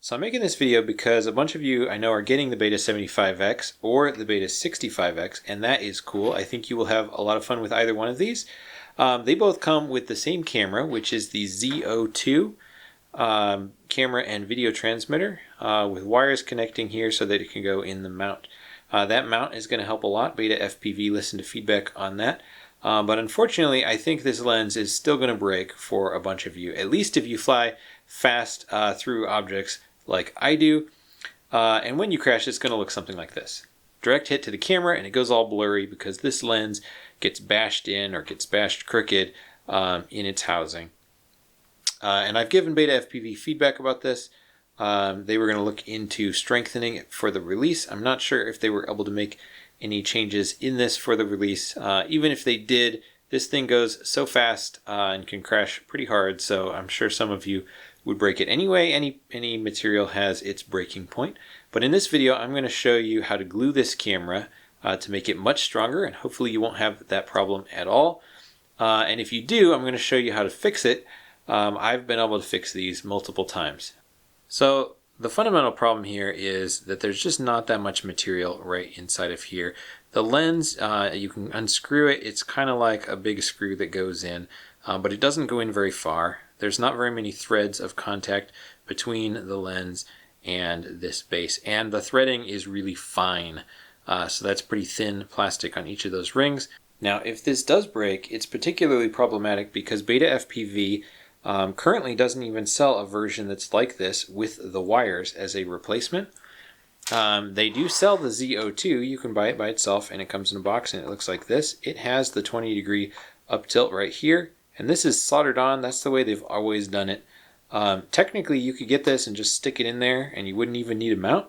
So I'm making this video because a bunch of you I know are getting the Beta75X or the Beta65X, and that is cool. I think you will have a lot of fun with either one of these. They both come with the same camera, which is the Z02 camera and video transmitter with wires connecting here so that it can go in the mount. That mount is going to help a lot. Beta FPV listened to feedback on that. But unfortunately, I think this lens is still going to break for a bunch of you, at least if you fly fast through objects like I do. And when you crash, it's going to look something like this. Direct hit to the camera and it goes all blurry because this lens gets bashed in or gets bashed crooked in its housing. And I've given Beta FPV feedback about this. They were going to look into strengthening it for the release. I'm not sure if they were able to make any changes in this for the release. Even if they did, this thing goes so fast and can crash pretty hard, so I'm sure some of you would break it anyway. Any material has its breaking point. But in this video, I'm going to show you how to glue this camera to make it much stronger, and hopefully you won't have that problem at all. And if you do, I'm going to show you how to fix it. I've been able to fix these multiple times. So the fundamental problem here is that there's just not that much material right inside of here. The lens, you can unscrew it. It's kind of like a big screw that goes in, but it doesn't go in very far. There's not very many threads of contact between the lens and this base, and the threading is really fine. So that's pretty thin plastic on each of those rings. Now, if this does break, it's particularly problematic because Beta FPV currently doesn't even sell a version that's like this with the wires as a replacement. They do sell the Z02. You can buy it by itself and it comes in a box and it looks like this. It has the 20-degree up tilt right here, and this is soldered on. That's the way they've always done it. Technically, you could get this and just stick it in there and you wouldn't even need a mount.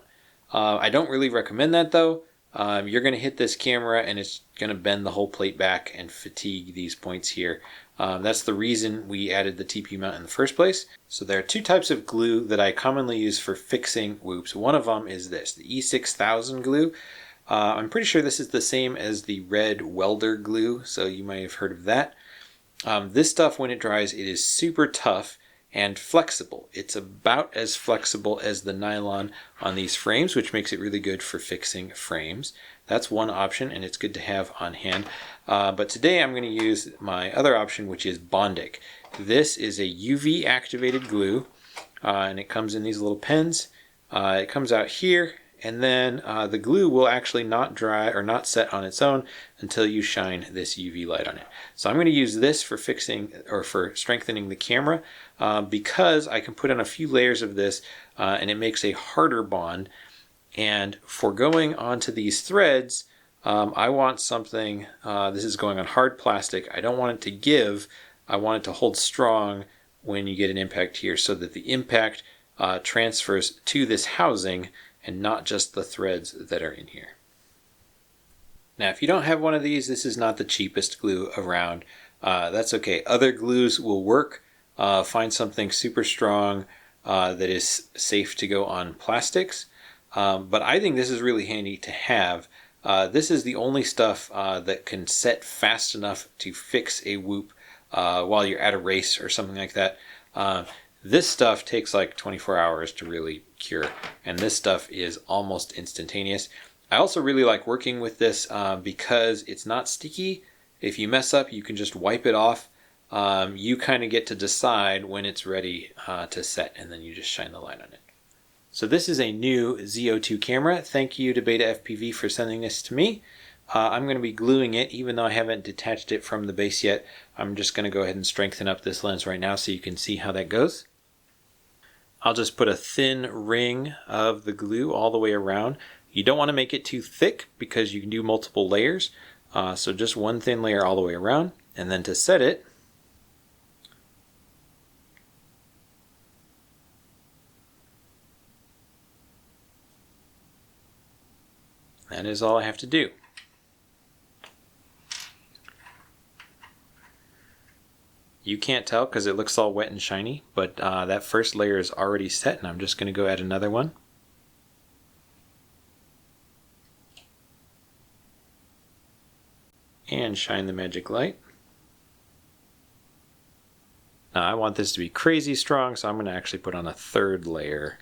I don't really recommend that though. You're going to hit this camera and it's going to bend the whole plate back and fatigue these points here. That's the reason we added the TP mount in the first place. So there are two types of glue that I commonly use for fixing whoops. One of them is this, the E6000 glue. I'm pretty sure this is the same as the red welder glue, so you might have heard of that. This stuff, when it dries, it is super tough and flexible. It's about as flexible as the nylon on these frames, which makes it really good for fixing frames. That's one option, and it's good to have on hand. But today I'm going to use my other option, which is Bondic. This is a UV activated glue, and it comes in these little pens. It comes out here, and then the glue will actually not dry or not set on its own until you shine this UV light on it. So I'm going to use this for fixing or for strengthening the camera because I can put on a few layers of this and it makes a harder bond. And for going onto these threads, I want something, this is going on hard plastic. I don't want it to give. I want it to hold strong when you get an impact here so that the impact transfers to this housing and not just the threads that are in here. Now, if you don't have one of these, this is not the cheapest glue around. That's okay. Other glues will work. Find something super strong that is safe to go on plastics. But I think this is really handy to have. This is the only stuff that can set fast enough to fix a whoop while you're at a race or something like that. This stuff takes like 24 hours to really cure, and this stuff is almost instantaneous. I also really like working with this because it's not sticky. If you mess up, you can just wipe it off. You kind of get to decide when it's ready to set, and then you just shine the light on it. So this is a new Z02 camera. Thank you to Beta FPV for sending this to me. I'm going to be gluing it even though I haven't detached it from the base yet. I'm just going to go ahead and strengthen up this lens right now so you can see how that goes. I'll just put a thin ring of the glue all the way around. You don't want to make it too thick because you can do multiple layers. So just one thin layer all the way around. And then to set it, that is all I have to do. You can't tell because it looks all wet and shiny, but that first layer is already set, and I'm just going to go add another one. And shine the magic light. Now I want this to be crazy strong, so I'm going to actually put on a third layer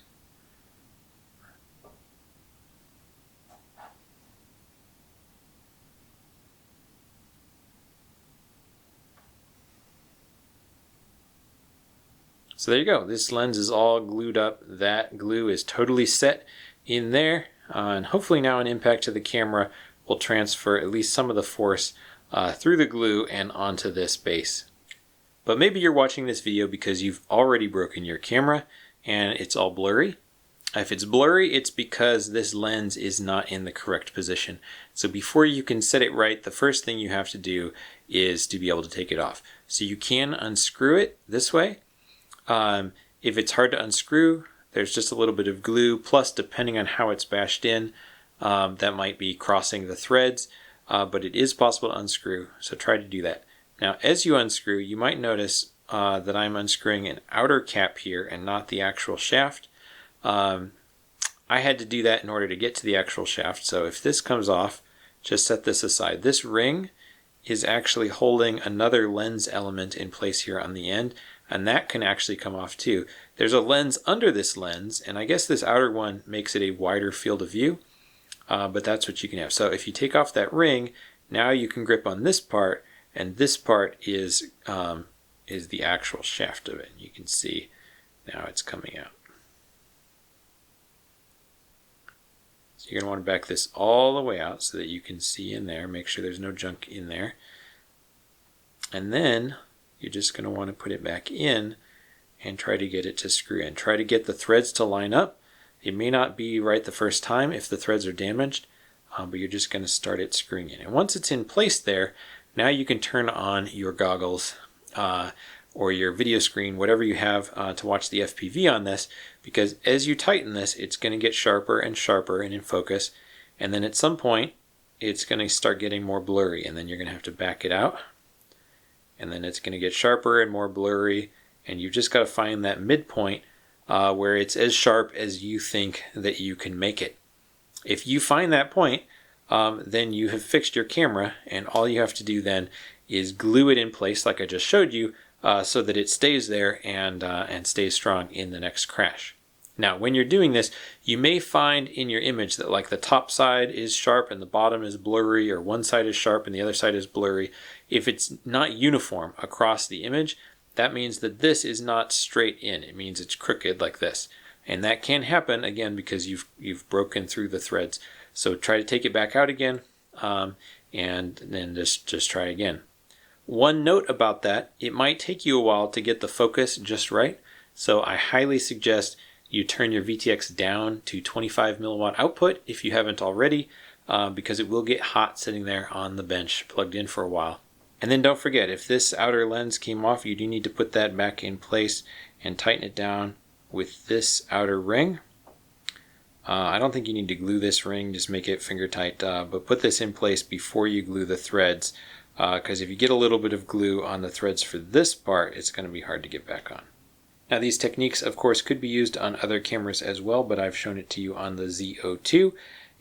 So there you go. This lens is all glued up. That glue is totally set in there. And hopefully now an impact to the camera will transfer at least some of the force through the glue and onto this base. But maybe you're watching this video because you've already broken your camera and it's all blurry. If it's blurry, it's because this lens is not in the correct position. So before you can set it right, the first thing you have to do is to be able to take it off. So you can unscrew it this way. If it's hard to unscrew, there's just a little bit of glue, plus depending on how it's bashed in, that might be crossing the threads, but it is possible to unscrew, so try to do that. Now as you unscrew, you might notice that I'm unscrewing an outer cap here and not the actual shaft. I had to do that in order to get to the actual shaft, so if this comes off, just set this aside. This ring is actually holding another lens element in place here on the end, and that can actually come off too. There's a lens under this lens, and I guess this outer one makes it a wider field of view, but that's what you can have. So if you take off that ring, now you can grip on this part, and this part is the actual shaft of it. You can see now it's coming out. So you're going to want to back this all the way out so that you can see in there, make sure there's no junk in there. And then you're just going to want to put it back in and try to get it to screw in. Try to get the threads to line up. It may not be right the first time if the threads are damaged, but you're just going to start it screwing in. And once it's in place there, now you can turn on your goggles or your video screen, whatever you have to watch the FPV on this, because as you tighten this, it's going to get sharper and sharper and in focus, and then at some point it's going to start getting more blurry, and then you're going to have to back it out, and then it's going to get sharper and more blurry, and you've just got to find that midpoint where it's as sharp as you think that you can make it. If you find that point, then you have fixed your camera, and all you have to do then is glue it in place like I just showed you, so that it stays there and stays strong in the next crash. Now when you're doing this, you may find in your image that like the top side is sharp and the bottom is blurry, or one side is sharp and the other side is blurry. If it's not uniform across the image, that means that this is not straight in. It means it's crooked like this. And that can happen again because you've broken through the threads. So try to take it back out again, and then just try again. One note about that, it might take you a while to get the focus just right, so I highly suggest you turn your VTX down to 25 milliwatt output if you haven't already, because it will get hot sitting there on the bench plugged in for a while. And then don't forget, if this outer lens came off, you do need to put that back in place and tighten it down with this outer ring. I don't think you need to glue this ring, just make it finger tight, but put this in place before you glue the threads, because if you get a little bit of glue on the threads for this part, it's going to be hard to get back on. Now these techniques of course could be used on other cameras as well, but I've shown it to you on the Z02,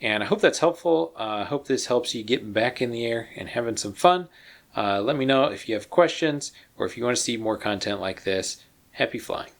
and I hope that's helpful. I hope this helps you get back in the air and having some fun. Let me know if you have questions or if you want to see more content like this. Happy flying.